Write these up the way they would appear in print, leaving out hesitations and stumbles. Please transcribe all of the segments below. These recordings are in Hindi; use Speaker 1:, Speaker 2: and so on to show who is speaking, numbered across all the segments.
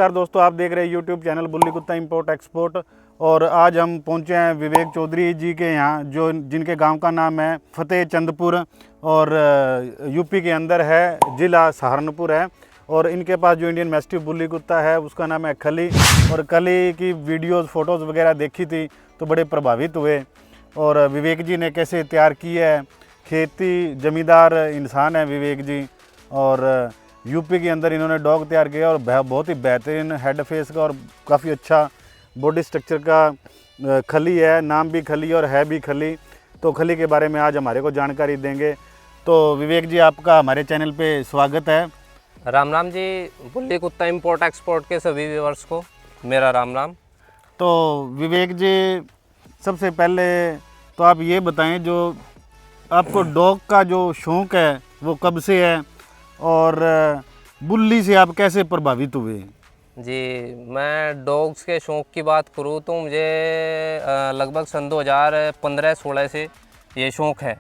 Speaker 1: नमस्कार दोस्तों, आप देख रहे हैं यूट्यूब चैनल बुल्ली कुत्ता इंपोर्ट एक्सपोर्ट। और आज हम पहुंचे हैं विवेक चौधरी जी के यहाँ, जो जिनके गांव का नाम है फतेह चंदपुर और यूपी के अंदर है, ज़िला सहारनपुर है। और इनके पास जो इंडियन मैस्टिफ बुल्ली कुत्ता है उसका नाम है खली। और खली की वीडियोस फ़ोटोज़ वगैरह देखी थी तो बड़े प्रभावित हुए। और विवेक जी ने कैसे तैयार की है, खेती ज़मींदार इंसान है विवेक जी, और यूपी के अंदर इन्होंने डॉग तैयार किया और बहुत ही बेहतरीन हेड फेस का और काफ़ी अच्छा बॉडी स्ट्रक्चर का खली है। नाम भी खली और है भी खली। तो खली के बारे में आज हमारे को जानकारी देंगे। तो विवेक जी, आपका हमारे चैनल पे स्वागत है।
Speaker 2: राम राम जी। बुल्ली कुत्ता इंपोर्ट एक्सपोर्ट के सभी व्यूअर्स को मेरा राम राम।
Speaker 1: तो विवेक जी, सबसे पहले तो आप ये बताएं, जो आपको डॉग का जो शौक़ है वो कब से है और बुल्ली से आप कैसे प्रभावित हुए?
Speaker 2: जी, मैं डॉग्स के शौक़ की बात करूँ तो मुझे लगभग सन 2015-16 से ये शौक़ है।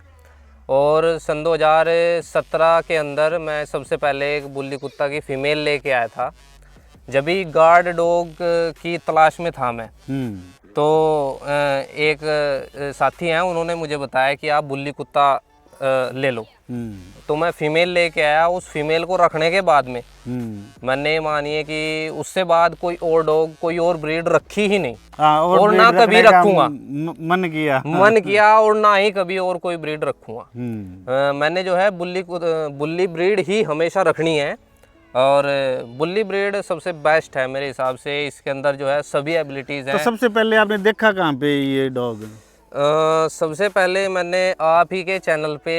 Speaker 2: और सन 2017 के अंदर मैं सबसे पहले एक बुल्ली कुत्ता की फ़ीमेल लेके आया था। जब भी गार्ड डॉग की तलाश में था मैं, तो एक साथी हैं, उन्होंने मुझे बताया कि आप बुल्ली कुत्ता ले लो। तो मैं फ़ीमेल लेके आया। उस फीमेल को रखने के बाद में मैंने मानिए कि उससे बाद कोई और डॉग, कोई और ब्रीड रखी ही नहीं। और ना कभी रखूंगा। मन किया और ना ही कभी और कोई ब्रीड रखूंगा। मैंने जो है बुल्ली ब्रीड ही हमेशा रखनी है। और बुल्ली ब्रीड सबसे बेस्ट है मेरे हिसाब से। इसके अंदर जो है सभी एबिलिटीज़ हैं।
Speaker 1: तो सबसे पहले आपने देखा कहाँ पे ये डॉग?
Speaker 2: सबसे पहले मैंने आप ही के चैनल पे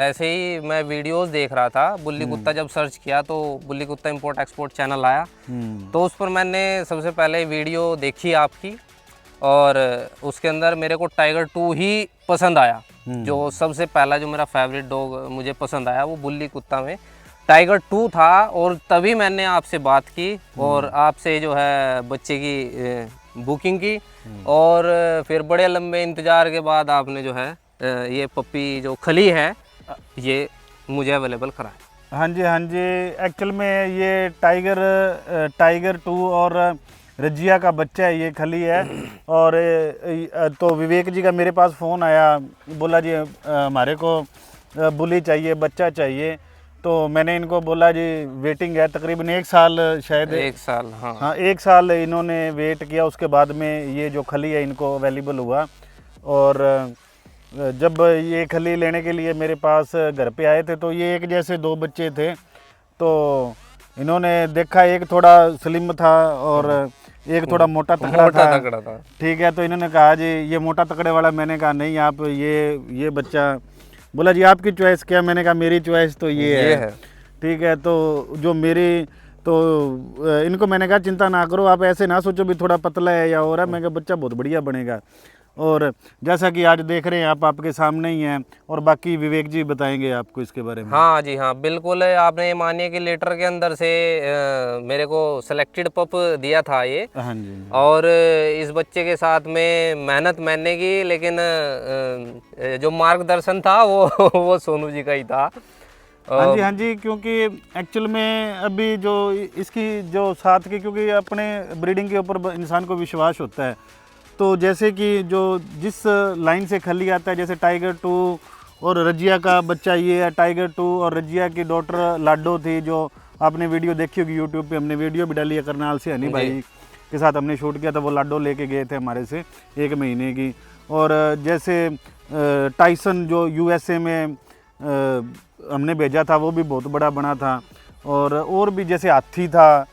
Speaker 2: ऐसे ही मैं वीडियोस देख रहा था। बुल्ली कुत्ता जब सर्च किया तो बुल्ली कुत्ता इंपोर्ट एक्सपोर्ट चैनल आया। तो उस पर मैंने सबसे पहले वीडियो देखी आपकी, और उसके अंदर मेरे को टाइगर 2 ही पसंद आया। जो सबसे पहला जो मेरा फेवरेट डॉग मुझे पसंद आया वो बुल्ली कुत्ता में टाइगर 2 था। और तभी मैंने आपसे बात की और आपसे जो है बच्चे की बुकिंग की। और फिर बड़े लंबे इंतज़ार के बाद आपने जो है ये पप्पी जो खली है ये मुझे अवेलेबल कराया।
Speaker 1: हाँ जी। एक्चुअल में ये टाइगर 2 और रजिया का बच्चा है, ये खली है। और तो विवेक जी का मेरे पास फ़ोन आया, बोला जी हमारे को बुली चाहिए, बच्चा चाहिए। तो मैंने इनको बोला जी वेटिंग है तकरीबन 1 साल, शायद
Speaker 2: 1 साल। हाँ
Speaker 1: 1 साल इन्होंने वेट किया। उसके बाद में ये जो खली है इनको अवेलेबल हुआ। और जब ये खली लेने के लिए मेरे पास घर पे आए थे तो ये एक जैसे 2 बच्चे थे। तो इन्होंने देखा, एक थोड़ा स्लिम था और एक थोड़ा मोटा तगड़ा था। ठीक है, तो इन्होंने कहा जी ये मोटा तगड़े वाला। मैंने कहा नहीं, आप ये बच्चा। बोला जी आपकी चॉइस क्या? मैंने कहा मेरी चॉइस तो ये है। ठीक है, तो जो मेरी, तो इनको मैंने कहा चिंता ना करो, आप ऐसे ना सोचो भी थोड़ा पतला है या और है। मैं कहा बच्चा बहुत बढ़िया बनेगा। और जैसा कि आज देख रहे हैं आप, आपके सामने ही हैं। और बाकी विवेक जी बताएंगे आपको इसके बारे में।
Speaker 2: हाँ जी हाँ, बिल्कुल। आपने ये मानिए कि लेटर के अंदर से मेरे को सेलेक्टेड पप दिया था ये।
Speaker 1: हाँ जी।
Speaker 2: और इस बच्चे के साथ में मेहनत मैंने की, लेकिन जो मार्गदर्शन था वो सोनू जी का ही था।
Speaker 1: हाँ जी, क्योंकि एक्चुअल में अभी जो इसकी जो साथ की, क्योंकि अपने ब्रीडिंग के ऊपर इंसान को विश्वास होता है। तो जैसे कि जो जिस लाइन से खली आता है, जैसे टाइगर 2 और रजिया का बच्चा ये है। टाइगर 2 और रजिया की डॉटर लाडो थी, जो आपने वीडियो देखी होगी यूट्यूब पे। हमने वीडियो भी डाली है, करनाल से हनी भाई के साथ हमने शूट किया था। वो लाडो लेके गए थे हमारे से 1 महीने की। और जैसे टाइसन जो USA में हमने भेजा था, वो भी बहुत बड़ा बना था। और भी जैसे हाथी था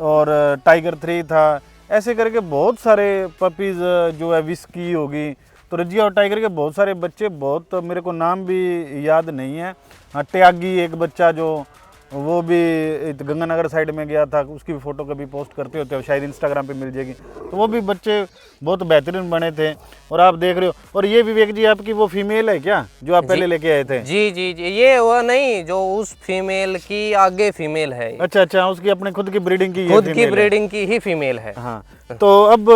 Speaker 1: और टाइगर 3 था। ऐसे करके बहुत सारे पपीज़ जो है, विस्की होगी। तो रजिया और टाइगर के बहुत सारे बच्चे, बहुत मेरे को नाम भी याद नहीं है। हाँ, त्यागी एक बच्चा जो वो भी गंगानगर साइड में गया था, उसकी भी फ़ोटो कभी पोस्ट करते होते हो, शायद इंस्टाग्राम पे मिल जाएगी। तो वो भी बच्चे बहुत बेहतरीन बने थे। और आप देख रहे हो। और ये विवेक जी आपकी वो फीमेल है क्या, जो आप पहले लेके आए थे?
Speaker 2: जी, ये वो नहीं, जो उस फीमेल की आगे फीमेल है।
Speaker 1: अच्छा, उसकी अपने खुद की ब्रीडिंग की
Speaker 2: ही फीमेल है।
Speaker 1: हाँ, तो अब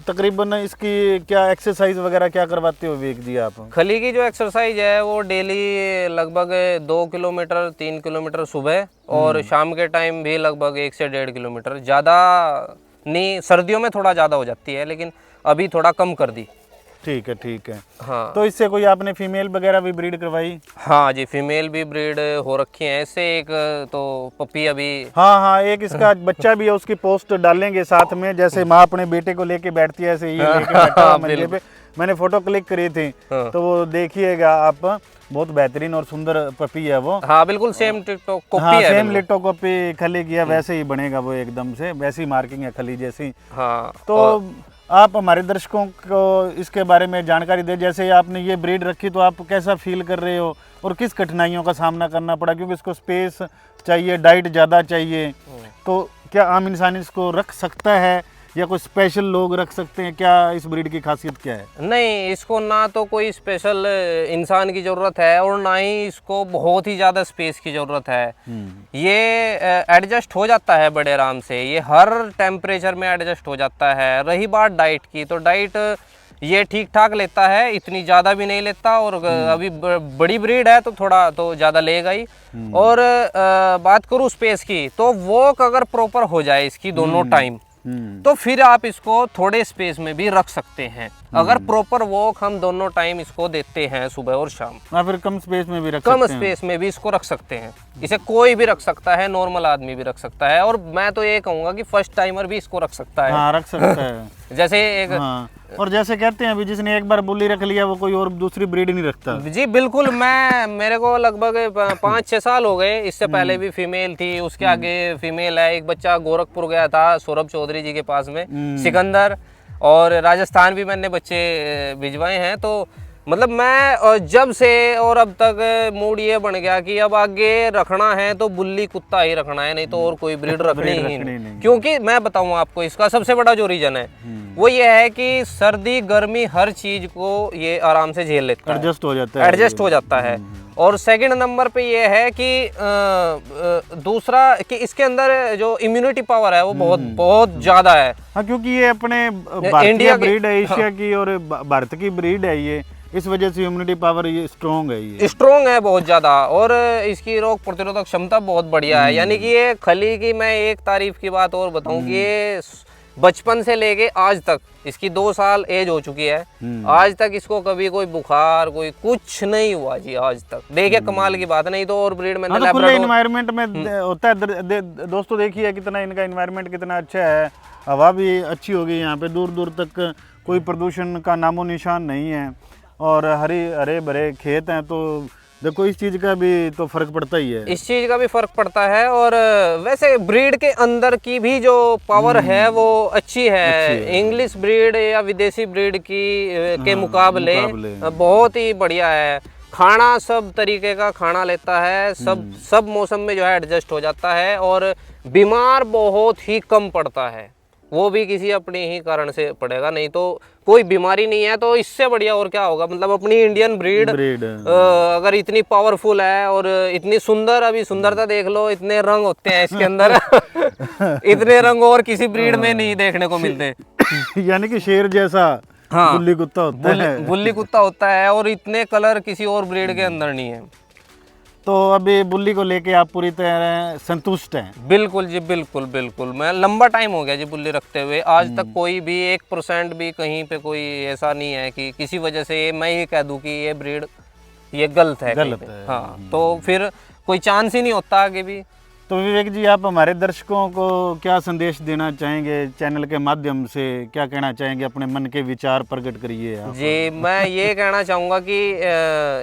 Speaker 1: तकरीबन इसकी क्या एक्सरसाइज वगैरह क्या करवाते हो विवेक जी आप?
Speaker 2: खली की जो एक्सरसाइज है वो डेली लगभग 2 किलोमीटर 3 किलोमीटर सुबह और शाम के टाइम भी लगभग 1 से 1.5 किलोमीटर। ज़्यादा नहीं, सर्दियों में थोड़ा ज़्यादा हो जाती है लेकिन अभी थोड़ा कम कर दी।
Speaker 1: ठीक है, ठीक है।
Speaker 2: हाँ,
Speaker 1: तो इससे कोई आपने फीमेल वगैरह भी ब्रीड करवाई?
Speaker 2: हाँ जी, फीमेल भी ब्रीड हो रखी है इससे। एक तो पपी अभी,
Speaker 1: हाँ हाँ, एक इसका बच्चा भी है, उसकी पोस्ट डालेंगे साथ में। जैसे माँ अपने बेटे को लेके बैठती है, ऐसे ये लेके बैठा हुआ मंजे पे। मैंने फोटो क्लिक करी थी, तो वो देखिएगा आप, बहुत बेहतरीन और सुंदर पपी है वो।
Speaker 2: हाँ बिल्कुल सेम टिकटॉक कॉपी
Speaker 1: हाँ,
Speaker 2: है,
Speaker 1: सेम लिट्टो कॉपी खली की है, वैसे ही बनेगा वो एकदम से, वैसी मार्किंग है खली जैसी।
Speaker 2: हाँ।
Speaker 1: तो आप हमारे दर्शकों को इसके बारे में जानकारी दे, जैसे आपने ये ब्रीड रखी तो आप कैसा फील कर रहे हो और किस कठिनाइयों का सामना करना पड़ा? क्योंकि इसको स्पेस चाहिए, डाइट ज़्यादा चाहिए, तो क्या आम इंसान इसको रख सकता है या कोई स्पेशल लोग रख सकते हैं? क्या इस ब्रीड की खासियत क्या है?
Speaker 2: नहीं, इसको ना तो कोई स्पेशल इंसान की ज़रूरत है और ना ही इसको बहुत ही ज़्यादा स्पेस की ज़रूरत है। ये एडजस्ट हो जाता है बड़े आराम से, ये हर टेम्परेचर में एडजस्ट हो जाता है। रही बात डाइट की, तो डाइट ये ठीक ठाक लेता है, इतनी ज़्यादा भी नहीं लेता, और अभी बड़ी ब्रीड है तो थोड़ा तो ज़्यादा लेगा ही। और बात करूँ स्पेस की, तो वॉक अगर प्रॉपर हो जाए इसकी दोनों टाइम, तो फिर आप इसको थोड़े स्पेस में भी रख सकते हैं। अगर प्रॉपर वॉक हम दोनों टाइम इसको देते हैं, सुबह और शाम।
Speaker 1: या फिर कम स्पेस में भी रख
Speaker 2: कम
Speaker 1: सकते हैं?
Speaker 2: स्पेस में भी इसको रख सकते हैं। इसे कोई भी रख सकता है, नॉर्मल आदमी भी रख सकता है, और मैं तो ये कहूँगा कि फर्स्ट टाइमर भी इसको रख सकता है।
Speaker 1: हाँ, रख सकता है।
Speaker 2: जैसे एक,
Speaker 1: हाँ, और जैसे कहते हैं अभी जिसने एक बार बुल्ली रख लिया वो कोई और दूसरी ब्रीड नहीं रखता।
Speaker 2: जी बिल्कुल। मेरे को लगभग 5-6 साल हो गए, इससे पहले भी फीमेल थी, उसके आगे फीमेल है। एक बच्चा गोरखपुर गया था सौरभ चौधरी जी के पास में, सिकंदर, और राजस्थान भी मैंने बच्चे भिजवाए हैं। तो मतलब मैं जब से और अब तक मूड ये बन गया कि अब आगे रखना है तो बुल्ली कुत्ता ही रखना है, नहीं तो और कोई ब्रीड रखनी ही नहीं। क्योंकि मैं बताऊं आपको, इसका सबसे बड़ा जो रीजन है वो ये है कि सर्दी गर्मी हर चीज को ये आराम से झेल लेता है,
Speaker 1: एडजस्ट हो जाता है,
Speaker 2: एडजस्ट हो जाता है। और सेकंड नंबर पे ये है कि दूसरा कि इसके अंदर जो इम्यूनिटी पावर है वो बहुत बहुत ज्यादा है।
Speaker 1: हाँ, क्योंकि ये अपने भारतीय ब्रीड है, एशिया की और भारत की ब्रीड है ये, इस वजह से इम्यूनिटी पावर ये स्ट्रॉन्ग है, ये
Speaker 2: स्ट्रॉन्ग है बहुत ज़्यादा, और इसकी रोग प्रतिरोधक क्षमता बहुत बढ़िया है। यानी कि ये खली की मैं एक तारीफ की बात और बताऊं कि ये बचपन से लेके आज तक, इसकी 2 साल एज हो चुकी है, आज तक इसको कभी कोई बुखार कोई कुछ नहीं हुआ जी आज तक। देखिए कमाल की बात, नहीं तो और ब्रीड में
Speaker 1: तो खुले एनवायरनमेंट में होता है। दोस्तों देखिए कितना इनका एनवायरनमेंट कितना अच्छा है, हवा भी अच्छी होगी यहाँ पे, दूर दूर तक कोई प्रदूषण का नामो निशान नहीं है, और हरे भरे खेत हैं। तो देखो इस चीज़ का भी तो फर्क पड़ता ही है, इस
Speaker 2: चीज़ का भी फर्क पड़ता है। और वैसे ब्रीड के अंदर की भी जो पावर है वो अच्छी है। इंग्लिश ब्रीड या विदेशी ब्रीड के मुकाबले बहुत ही बढ़िया है। खाना सब तरीके का खाना लेता है, सब मौसम में जो है एडजस्ट हो जाता है, और बीमार बहुत ही कम पड़ता है। वो भी किसी अपने ही कारण से पड़ेगा, नहीं तो कोई बीमारी नहीं है। तो इससे बढ़िया और क्या होगा? मतलब अपनी इंडियन ब्रीड अगर इतनी पावरफुल है और इतनी सुंदर, अभी सुंदरता देख लो, इतने रंग होते हैं इसके अंदर इतने रंग और किसी ब्रीड में नहीं देखने को मिलते।
Speaker 1: यानी कि शेर जैसा
Speaker 2: हाँ,
Speaker 1: बुल्ली कुत्ता होता है,
Speaker 2: बुल्ली कुत्ता होता है, और इतने कलर किसी और ब्रीड के अंदर नहीं है।
Speaker 1: तो अभी बुल्ली को लेके आप पूरी तरह संतुष्ट हैं?
Speaker 2: बिल्कुल जी, बिल्कुल बिल्कुल। मैं लंबा टाइम हो गया जी बुल्ली रखते हुए, आज तक कोई भी 1% भी कहीं पे कोई ऐसा नहीं है कि किसी वजह से मैं ये कह दूं कि ये ब्रीड ये गलत है। हाँ, तो फिर कोई चांस ही नहीं होता आगे भी।
Speaker 1: तो विवेक जी, आप हमारे दर्शकों को क्या संदेश देना चाहेंगे चैनल के माध्यम से? क्या कहना चाहेंगे? अपने मन के विचार प्रकट करिए आप।
Speaker 2: जी, मैं ये कहना चाहूँगा कि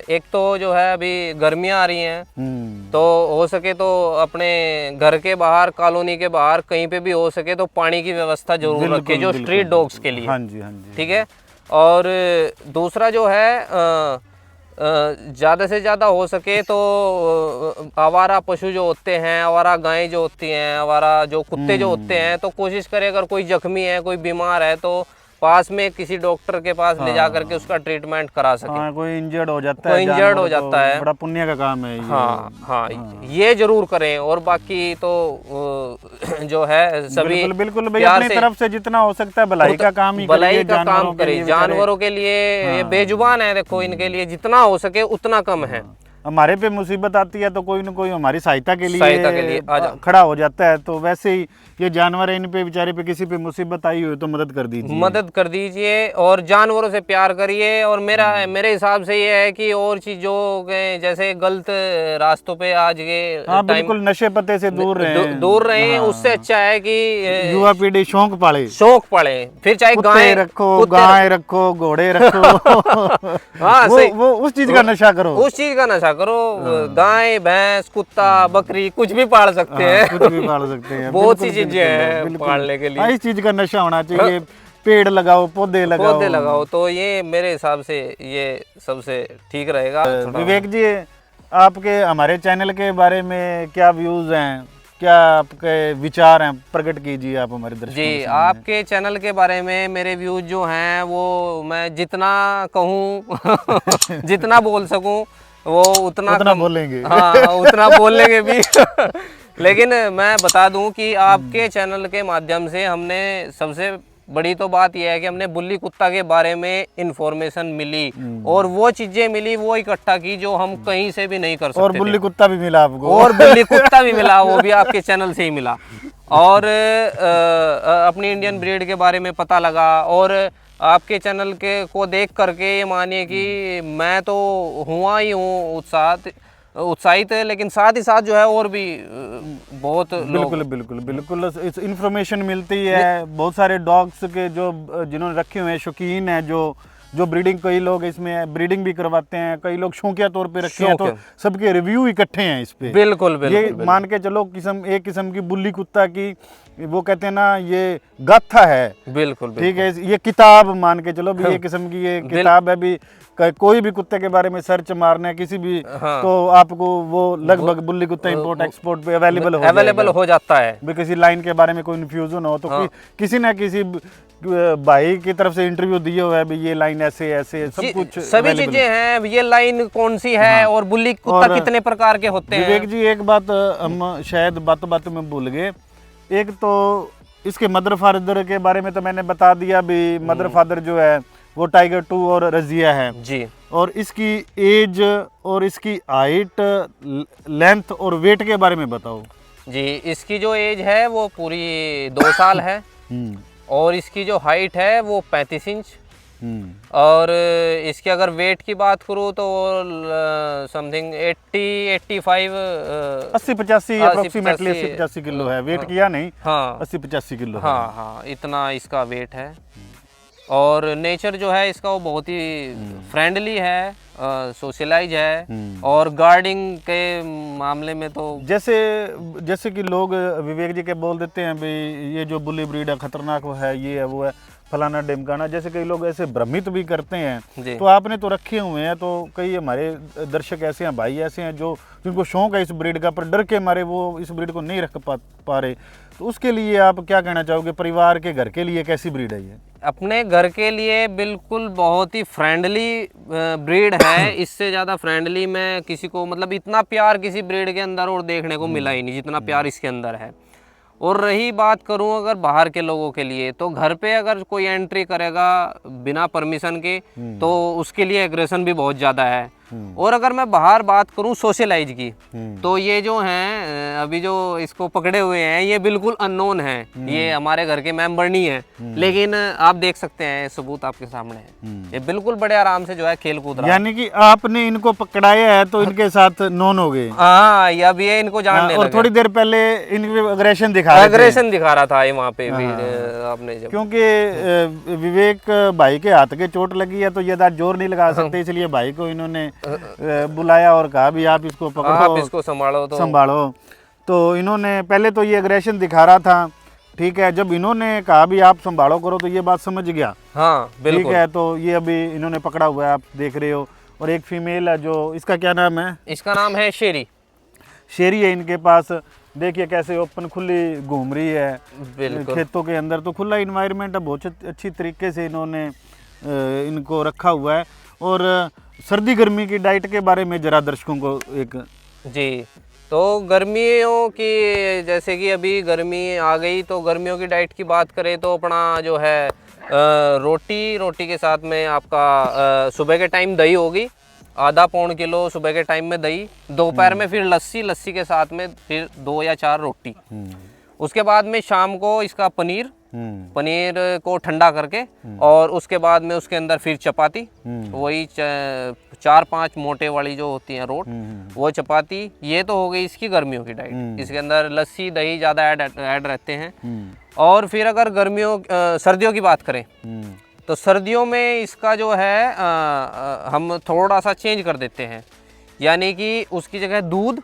Speaker 2: एक तो जो है अभी गर्मियाँ आ रही हैं, तो हो सके तो अपने घर के बाहर, कॉलोनी के बाहर कहीं पे भी हो सके तो पानी की व्यवस्था जरूर रखें, जो स्ट्रीट डॉग्स के लिए।
Speaker 1: हाँ जी, हाँ जी,
Speaker 2: ठीक है। और दूसरा जो है, ज़्यादा से ज़्यादा हो सके तो आवारा पशु जो होते हैं, आवारा गायें जो होती हैं, आवारा जो कुत्ते जो होते हैं, तो कोशिश करें अगर कोई जख्मी है, कोई बीमार है, तो पास में किसी डॉक्टर के पास ले जा करके उसका ट्रीटमेंट करा सके।
Speaker 1: हाँ, कोई इंजर्ड हो जाता
Speaker 2: कोई
Speaker 1: है,
Speaker 2: इंजर्ड हो
Speaker 1: जानवर
Speaker 2: जाता है,
Speaker 1: बड़ा पुण्य का काम है ये।
Speaker 2: हाँ हाँ, ये जरूर करें। और बाकी तो जो है सभी
Speaker 1: बिल्कुल बिल्कुल भाई,
Speaker 2: प्यार
Speaker 1: अपनी
Speaker 2: से
Speaker 1: तरफ से जितना हो सकता है भलाई का काम ही
Speaker 2: भलाई
Speaker 1: करिए,
Speaker 2: का काम
Speaker 1: के
Speaker 2: करें।
Speaker 1: लिए
Speaker 2: जानवरों के लिए ये बेजुबान है, देखो इनके लिए जितना हो सके उतना कम है।
Speaker 1: हमारे पे मुसीबत आती है तो कोई न कोई हमारी सहायता के लिए
Speaker 2: आ
Speaker 1: खड़ा हो जाता है। तो वैसे ही ये जानवर है, इन पे बेचारे पे किसी पे मुसीबत आई हो तो मदद कर दीजिए,
Speaker 2: मदद कर दीजिए और जानवरों से प्यार करिए। और मेरे हिसाब से ये है कि और चीजों के जैसे गलत रास्तों पे आज के
Speaker 1: हाँ बिल्कुल, नशे पत्ते से दूर रहे।
Speaker 2: उससे अच्छा है कि
Speaker 1: युवा पीढ़ी शौक पाले,
Speaker 2: फिर चाहे
Speaker 1: गाय रखो, गाय रखो, घोड़े रखो।
Speaker 2: हाँ
Speaker 1: वो उस चीज का नशा करो,
Speaker 2: उस चीज का नशा करो। गाय, भैंस, कुत्ता, बकरी कुछ भी पाल सकते हैं,
Speaker 1: कुछ भी पाल सकते हैं।
Speaker 2: बहुत सी चीजें हैं पालने के लिए।
Speaker 1: इस चीज का नशा होना चाहिए। पेड़ लगाओ, पौधे लगाओ,
Speaker 2: तो ये मेरे हिसाब से ये सबसे ठीक रहेगा।
Speaker 1: विवेक जी, आपके हमारे चैनल के बारे में क्या व्यूज हैं, क्या आपके विचार हैं, प्रकट कीजिए आप हमारे दर्शकों
Speaker 2: जी। आपके चैनल के बारे में मेरे व्यूज जो हैं वो मैं जितना कहूँ जितना बोल सकूँ वो उतना
Speaker 1: बोलेंगे।
Speaker 2: हाँ, उतना बोल लेंगे भी। लेकिन मैं बता दूं कि आपके चैनल के माध्यम से हमने सबसे बड़ी तो बात यह है कि हमने बुल्ली कुत्ता के बारे में इंफॉर्मेशन मिली और वो चीजें मिली, वो इकट्ठा की जो हम कहीं से भी नहीं कर सकते।
Speaker 1: और बुल्ली कुत्ता भी मिला आपको,
Speaker 2: और बुल्ली कुत्ता भी मिला, वो भी आपके चैनल से ही मिला। और अपनी इंडियन ब्रीड के बारे में पता लगा। और आपके चैनल के को देख करके ये मानिए कि मैं तो हुआ ही हूँ उत्साहित है, लेकिन साथ ही साथ जो है और भी बहुत
Speaker 1: बिल्कुल बिल्कुल बिल्कुल इंफॉर्मेशन मिलती है। बहुत सारे डॉग्स के जो जिन्होंने रखे हुए हैं, शौकीन है, जो ब्रीडिंग, कई लोग इसमें ब्रीडिंग भी करवाते हैं, कई लोग शौकिया तौर पे रखे हैं, तो सबके रिव्यू इकट्ठे हैं इस पे।
Speaker 2: बिल्कुल
Speaker 1: ये मान के चलो एक किस्म की बुल्ली कुत्ता की, वो कहते हैं ना, ये गाथा है।
Speaker 2: बिल्कुल
Speaker 1: ठीक है, ये किताब मान के चलो भी, ये किस्म की ये किताब है भी। कोई भी कुत्ते के बारे में सर्च मारना है किसी भी, तो आपको वो लगभग बुल्ली कुत्ता इंपोर्ट एक्सपोर्ट पे अवेलेबल हो जाता है भी। किसी लाइन के बारे में कोई इन्फ्यूजन हो तो किसी ना किसी भाई की तरफ से इंटरव्यू दिए हुआ है भी, ये लाइन ऐसे ऐसे सब कुछ,
Speaker 2: सभी चीजें हैं। ये लाइन कौन सी है और बुल्ली कुत्ता कितने प्रकार के होते हैं।
Speaker 1: विवेक जी, एक बात हम शायद बातों में भूल गए। एक तो इसके मदर फादर के बारे में तो मैंने बता दिया भी। मदर फादर जो है वो टाइगर 2 और रजिया है
Speaker 2: जी।
Speaker 1: और इसकी एज और इसकी हाइट, लेंथ और वेट के बारे में बताओ
Speaker 2: जी। इसकी जो एज है वो पूरी 2 साल है और इसकी जो हाइट है वो 35 इंच। और इसके अगर वेट की बात करूँ तो समथिंग
Speaker 1: 80-85 अप्रोक्सीमेटली 80-85 किलो है। वेट किया नहीं,
Speaker 2: हाँ
Speaker 1: 80-85 किलो।
Speaker 2: हाँ, इतना इसका वेट है। और नेचर जो है इसका वो बहुत ही फ्रेंडली है, सोशलाइज है। और गार्डिंग के मामले में तो
Speaker 1: जैसे कि लोग विवेक जी के बोल देते हैं भाई ये जो बुली ब्रीड है खतरनाक है, ये है वो है, फलाना ढिमकाना, जैसे कई लोग ऐसे भ्रमित भी करते हैं। तो आपने तो रखे हुए हैं, तो कई हमारे दर्शक ऐसे हैं, भाई ऐसे हैं जो जिनको शौक है इस ब्रीड का, पर डर के मारे वो इस ब्रीड को नहीं रख पा रहे। तो उसके लिए आप क्या कहना चाहोगे? परिवार के घर के लिए कैसी ब्रीड है ये?
Speaker 2: अपने घर के लिए बिल्कुल बहुत ही फ्रेंडली ब्रीड है। इससे ज़्यादा फ्रेंडली मैं किसी को, मतलब इतना प्यार किसी ब्रीड के अंदर और देखने को मिला ही नहीं जितना प्यार इसके अंदर है। और रही बात करूं अगर बाहर के लोगों के लिए, तो घर पे अगर कोई एंट्री करेगा बिना परमिशन के तो उसके लिए एग्रेशन भी बहुत ज़्यादा है। और अगर मैं बाहर बात करूं सोशलाइज की, तो ये जो हैं अभी जो इसको पकड़े हुए हैं ये बिल्कुल अननोन है, ये हमारे घर के मेंबर नहीं है। लेकिन आप देख सकते हैं, सबूत आपके सामने है, ये बिल्कुल बड़े आराम से जो है खेल कूद रहा है।
Speaker 1: यानी कि आपने इनको पकड़ाया है तो इनके साथ नॉन हो गए।
Speaker 2: हाँ, अब ये इनको जानने
Speaker 1: और थोड़ी देर पहले इनके अग्रेशन दिखा
Speaker 2: रहा था ये वहाँ पे भी आपने जब,
Speaker 1: क्योंकि विवेक भाई के हाथ के चोट लगी है तो ये दांत जोर नहीं लगा सकते, इसलिए भाई को इन्होंने बुलाया और कहा भी आप इसको पकड़ो,
Speaker 2: आप इसको संभालो।
Speaker 1: तो इन्होंने पहले तो ये एग्रेशन दिखा रहा था, ठीक है। जब इन्होंने कहा भी आप संभालो करो तो ये बात समझ गया।
Speaker 2: हाँ बिल्कुल।
Speaker 1: ठीक है, तो ये अभी इन्होंने पकड़ा हुआ है, आप देख रहे हो। और एक फीमेल है जो, इसका क्या नाम है?
Speaker 2: इसका नाम है शेरी
Speaker 1: है इनके पास। देखिए कैसे ओपन खुली घूम रही है
Speaker 2: बिल्कुल।
Speaker 1: खेतों के अंदर। तो खुला इन्वायरमेंट है, बहुत अच्छी तरीके से इन्होंने इनको रखा हुआ है। और सर्दी गर्मी की डाइट के बारे में जरा दर्शकों को एक।
Speaker 2: जी, तो गर्मियों की, जैसे कि अभी गर्मी आ गई, तो गर्मियों की डाइट की बात करें तो अपना जो है रोटी के साथ में आपका सुबह के टाइम दही होगी, आधा पौन किलो सुबह के टाइम में दही, दोपहर में फिर लस्सी के साथ में फिर 2 या 4 रोटी। उसके बाद में शाम को इसका पनीर को ठंडा करके, और उसके बाद में उसके अंदर फिर चपाती, वही 4-5 मोटे वाली जो होती हैं रोट, वो चपाती। ये तो हो गई इसकी गर्मियों की डाइट। इसके अंदर लस्सी दही ज़्यादा ऐड रहते हैं। और फिर अगर सर्दियों की बात करें तो सर्दियों में इसका जो है हम थोड़ा सा चेंज कर देते हैं, यानी कि उसकी जगह दूध,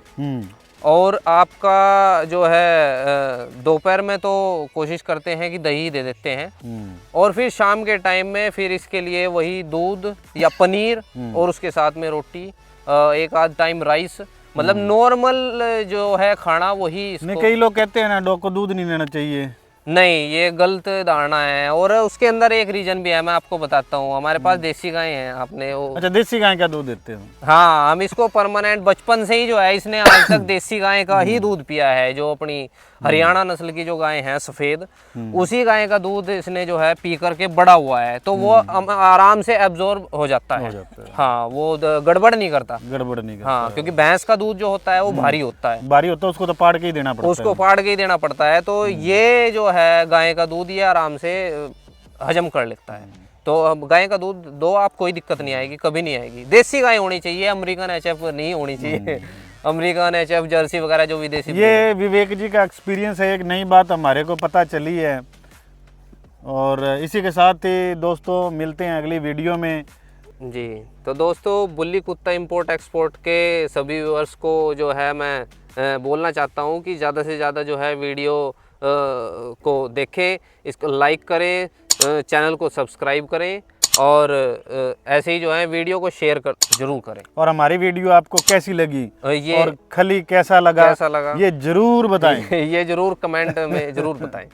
Speaker 2: और आपका जो है दोपहर में तो कोशिश करते हैं कि दही दे देते हैं, और फिर शाम के टाइम में फिर इसके लिए वही दूध या पनीर, और उसके साथ में रोटी, एक आध टाइम राइस, मतलब नॉर्मल जो है खाना वही इसको।
Speaker 1: नहीं, कई लोग कहते हैं ना डॉग को दूध नहीं लेना चाहिए।
Speaker 2: नहीं, ये गलत धारणा है, और उसके अंदर एक रीजन भी है, मैं आपको बताता हूँ। हमारे पास देसी गाय हैं, आपने वो।
Speaker 1: अच्छा, देसी गाय का दूध देते हो?
Speaker 2: हाँ, हम इसको परमानेंट बचपन से ही जो है, इसने आज तक देसी गाय का ही दूध पिया है। जो अपनी हरियाणा नस्ल की जो गाय हैं सफ़ेद, उसी गाय का दूध इसने जो है पी करके बड़ा हुआ है, तो वो आराम से एब्जॉर्ब हो जाता है। हाँ, वो गड़बड़ नहीं करता। हाँ, क्योंकि भैंस का दूध जो होता है वो भारी होता है,
Speaker 1: उसको तो फाड़ के ही देना पड़ता है।
Speaker 2: उसको फाड़ के ही देना पड़ता है। तो ये जो है गाय का दूध, ये आराम से हजम कर लेता है। तो अब गाय का दूध दो आप, कोई दिक्कत नहीं आएगी, कभी नहीं आएगी। देसी गाय होनी चाहिए, अमेरिकन एचएफ नहीं होनी चाहिए। अमेरिकन एचएफ जर्सी वगैरह जो विदेशी।
Speaker 1: ये विवेक जी का एक्सपीरियंस है, एक नई बात हमारे को पता चली है। और इसी के साथ ही दोस्तों मिलते हैं अगली वीडियो में।
Speaker 2: जी, तो दोस्तों बुल्ली कुत्ता इंपोर्ट एक्सपोर्ट के सभी व्यूअर्स को जो है मैं बोलना चाहता हूँ कि ज़्यादा से ज़्यादा जो है वीडियो को देखें, इसको लाइक करें, चैनल को सब्सक्राइब करें, और ऐसे ही जो है वीडियो को शेयर जरूर करें। और
Speaker 1: हमारी वीडियो आपको कैसी लगी,
Speaker 2: ये
Speaker 1: और खली कैसा लगा, ये जरूर बताएं।
Speaker 2: ये जरूर कमेंट में जरूर बताएं।